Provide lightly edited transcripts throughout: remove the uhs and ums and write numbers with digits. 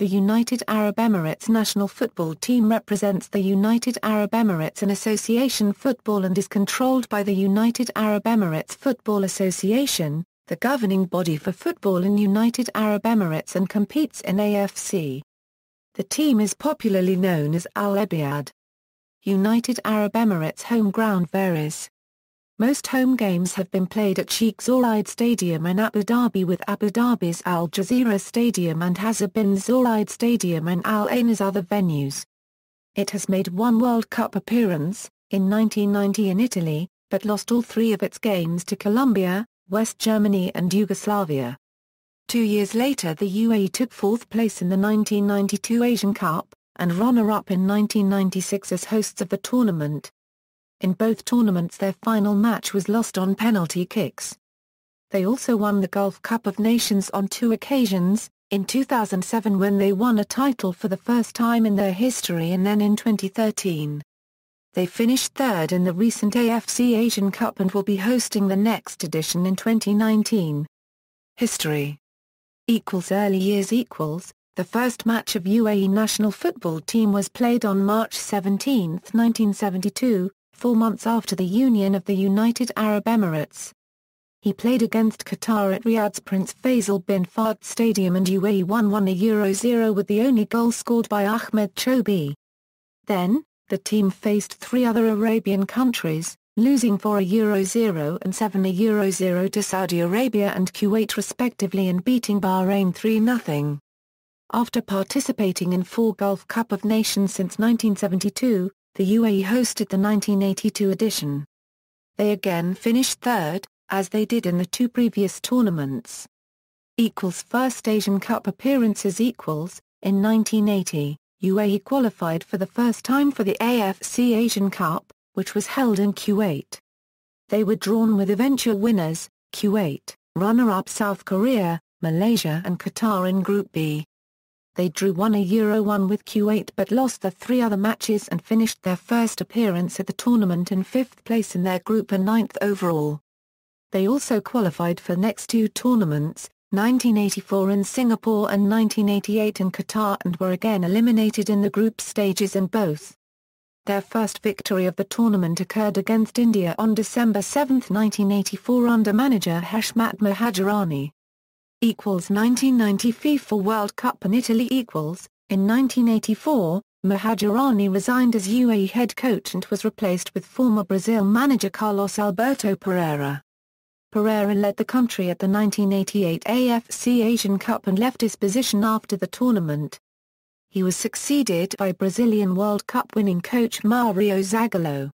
The United Arab Emirates national football team represents the United Arab Emirates in association football and is controlled by the United Arab Emirates Football Association, the governing body for football in United Arab Emirates, and competes in AFC. The team is popularly known as Al-Abyad. United Arab Emirates home ground varies. Most home games have been played at Sheikh Zayed Stadium in Abu Dhabi, with Abu Dhabi's Al-Jazira Stadium and Hazza bin Zayed Stadium in Al Ain as other venues. It has made one World Cup appearance, in 1990 in Italy, but lost all three of its games to Colombia, West Germany and Yugoslavia. 2 years later the UAE took fourth place in the 1992 Asian Cup, and runner-up in 1996 as hosts of the tournament. In both tournaments their final match was lost on penalty kicks. They also won the Gulf Cup of Nations on 2 occasions, in 2007 when they won a title for the first time in their history, and then in 2013. They finished third in the recent AFC Asian Cup and will be hosting the next edition in 2019. History. Early years. The first match of UAE national football team was played on March 17, 1972, 4 months after the union of the United Arab Emirates. He played against Qatar at Riyadh's Prince Faisal bin Fahd Stadium and UAE won 1-0 with the only goal scored by Ahmed Chobi. Then, the team faced 3 other Arabian countries, losing 4-0 and 7-0 to Saudi Arabia and Kuwait respectively, and beating Bahrain 3-0. After participating in 4 Gulf Cup of Nations since 1972, the UAE hosted the 1982 edition. They again finished third, as they did in the 2 previous tournaments. First Asian Cup appearances. In 1980, UAE qualified for the first time for the AFC Asian Cup, which was held in Kuwait. They were drawn with eventual winners, Kuwait, runner-up South Korea, Malaysia and Qatar in Group B. They drew 1-1 with Kuwait but lost the 3 other matches and finished their first appearance at the tournament in 5th place in their group and 9th overall. They also qualified for next 2 tournaments, 1984 in Singapore and 1988 in Qatar, and were again eliminated in the group stages in both. Their first victory of the tournament occurred against India on December 7, 1984 under manager Heshmat Mohajirani. 1990 FIFA World Cup in Italy. In 1984, Mohajirani resigned as UAE head coach and was replaced with former Brazil manager Carlos Alberto Pereira. Pereira led the country at the 1988 AFC Asian Cup and left his position after the tournament. He was succeeded by Brazilian World Cup winning coach Mario Zagallo.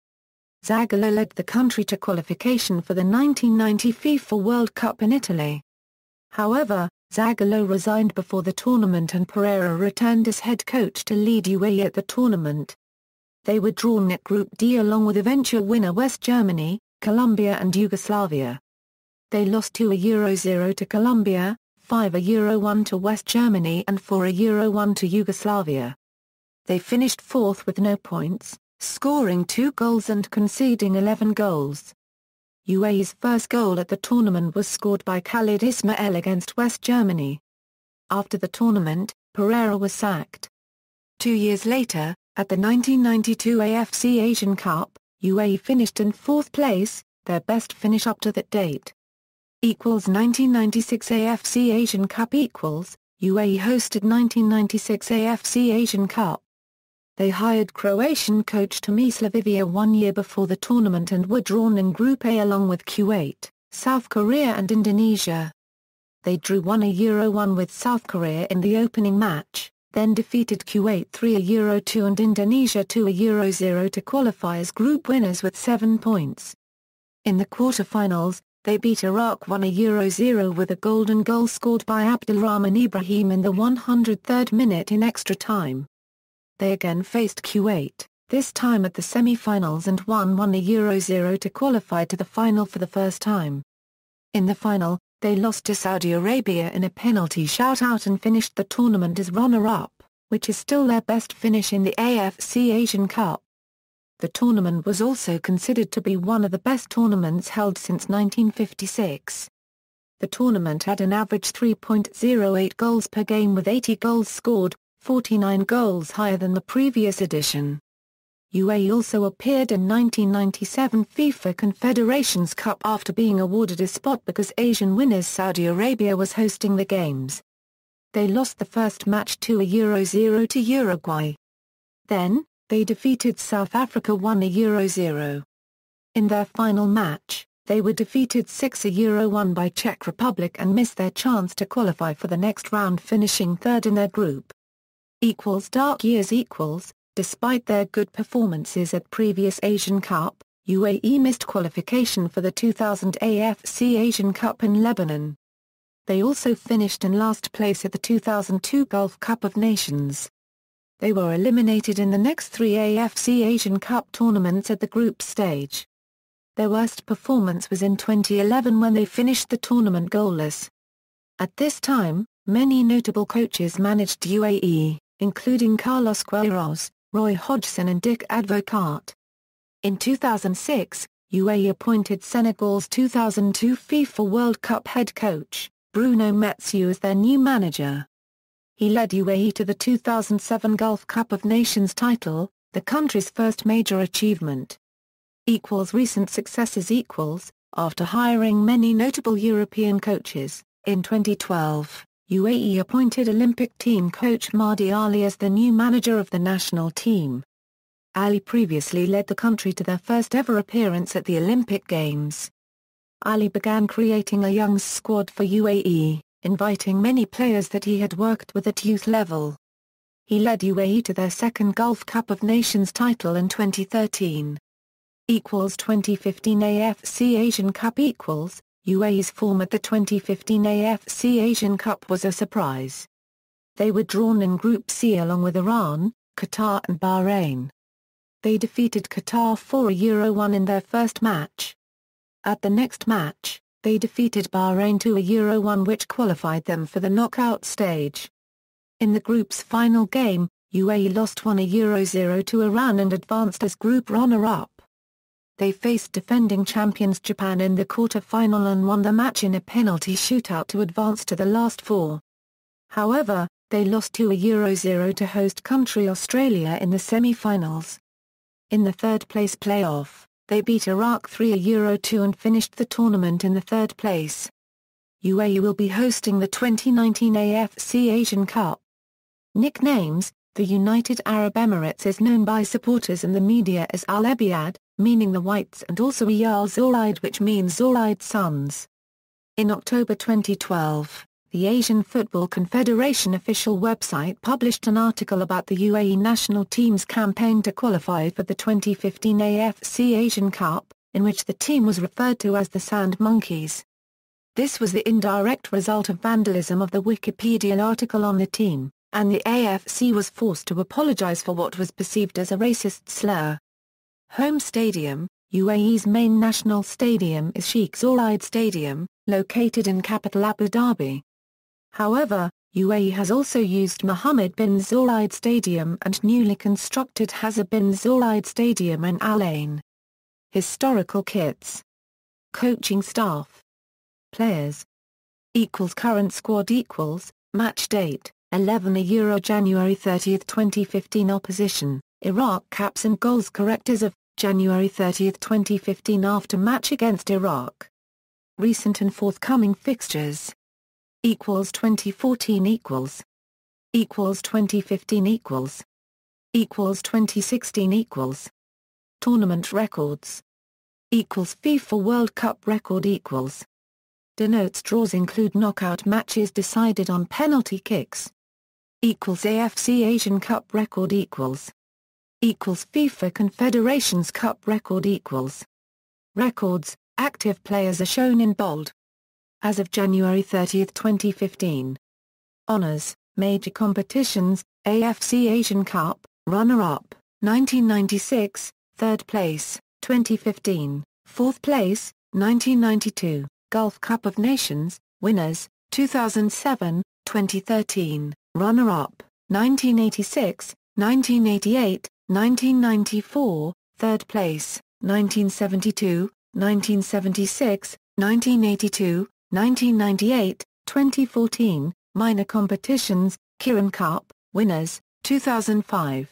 Zagallo led the country to qualification for the 1990 FIFA World Cup in Italy. However, Zagallo resigned before the tournament and Pereira returned as head coach to lead UAE at the tournament. They were drawn at Group D along with eventual winner West Germany, Colombia and Yugoslavia. They lost 2-0 to Colombia, 5-1 to West Germany and 4-1 to Yugoslavia. They finished 4th with no points, scoring 2 goals and conceding 11 goals. UAE's first goal at the tournament was scored by Khalid Ismail against West Germany. After the tournament, Pereira was sacked. 2 years later, at the 1992 AFC Asian Cup, UAE finished in 4th place, their best finish up to that date. 1996 AFC Asian Cup. UAE hosted 1996 AFC Asian Cup. They hired Croatian coach Tomislav Ivica 1 year before the tournament and were drawn in Group A along with Kuwait, South Korea and Indonesia. They drew 1-1 with South Korea in the opening match, then defeated Kuwait 3-2 and Indonesia 2-0 to qualify as group winners with 7 points. In the quarter-finals, they beat Iraq 1-0 with a golden goal scored by Abdulrahman Ibrahim in the 103rd minute in extra time. They again faced Kuwait, this time at the semi-finals, and won 1-0 to qualify to the final for the first time. In the final, they lost to Saudi Arabia in a penalty shootout and finished the tournament as runner-up, which is still their best finish in the AFC Asian Cup. The tournament was also considered to be one of the best tournaments held since 1956. The tournament had an average 3.08 goals per game with 80 goals scored, 49 goals higher than the previous edition. UAE also appeared in 1997 FIFA Confederations Cup after being awarded a spot because Asian winners Saudi Arabia was hosting the games. They lost the first match 2-0 to Uruguay. Then, they defeated South Africa 1-0. In their final match, they were defeated 6-1 by Czech Republic and missed their chance to qualify for the next round, finishing third in their group. Dark years. Despite their good performances at previous Asian Cup, UAE missed qualification for the 2000 AFC Asian Cup in Lebanon. They also finished in last place at the 2002 Gulf Cup of Nations. They were eliminated in the next three AFC Asian Cup tournaments at the group stage. Their worst performance was in 2011 when they finished the tournament goalless. At this time, many notable coaches managed UAE, including Carlos Queiroz, Roy Hodgson and Dick Advocaat. In 2006, UAE appointed Senegal's 2002 FIFA World Cup head coach, Bruno Metsu, as their new manager. He led UAE to the 2007 Gulf Cup of Nations title, the country's first major achievement. Recent successes. After hiring many notable European coaches, in 2012, UAE appointed Olympic team coach Mahdi Ali as the new manager of the national team. Ali previously led the country to their first ever appearance at the Olympic Games. Ali began creating a young squad for UAE, inviting many players that he had worked with at youth level. He led UAE to their second Gulf Cup of Nations title in 2013. 2015 AFC Asian Cup. UAE's form at the 2015 AFC Asian Cup was a surprise. They were drawn in Group C along with Iran, Qatar and Bahrain. They defeated Qatar 4-1 in their first match. At the next match, they defeated Bahrain 2-1, which qualified them for the knockout stage. In the group's final game, UAE lost 1-0 to Iran and advanced as group runner-up. They faced defending champions Japan in the quarter-final and won the match in a penalty shootout to advance to the last four. However, they lost 2-0 to host country Australia in the semi-finals. In the third-place playoff, they beat Iraq 3-2 and finished the tournament in the third place. UAE will be hosting the 2019 AFC Asian Cup. Nicknames: the United Arab Emirates is known by supporters and the media as Al-Abyad, meaning the whites, and also Al-Zoraid, which means Zoraid sons. In October 2012, the Asian Football Confederation official website published an article about the UAE national team's campaign to qualify for the 2015 AFC Asian Cup, in which the team was referred to as the Sand Monkeys. This was the indirect result of vandalism of the Wikipedia article on the team, and the AFC was forced to apologize for what was perceived as a racist slur. Home stadium: UAE's main national stadium is Sheikh Zayed Stadium, located in capital Abu Dhabi. However, UAE has also used Mohammed bin Zayed Stadium and newly constructed Hazza bin Zayed Stadium in Al Ain. Historical kits. Coaching staff. Players. Current squad. Match date: 11 January 30, 2015. Opposition: Iraq. Caps and goals correct as of January 30, 2015 after match against Iraq. Recent and forthcoming fixtures. 2014 2015 2016 Tournament records FIFA World Cup record denotes draws include knockout matches decided on penalty kicks AFC Asian Cup record FIFA Confederations Cup record Records, active players are shown in bold. As of January 30, 2015. Honours, major competitions: AFC Asian Cup, runner-up, 1996, third place, 2015, fourth place, 1992, Gulf Cup of Nations, winners, 2007, 2013, runner-up, 1986, 1988, 1994, third place, 1972, 1976, 1982, 1998, 2014, minor competitions, Kirin Cup, winners, 2005.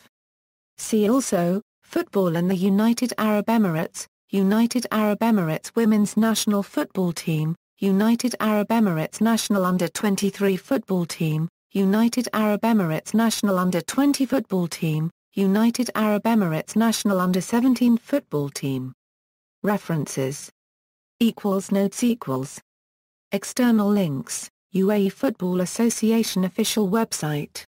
See also, Football in the United Arab Emirates, United Arab Emirates Women's National Football Team, United Arab Emirates National Under-23 Football Team, United Arab Emirates National Under-20 Football Team, United Arab Emirates National Under-17 Football Team. References. Notes. External links, UAE Football Association official website.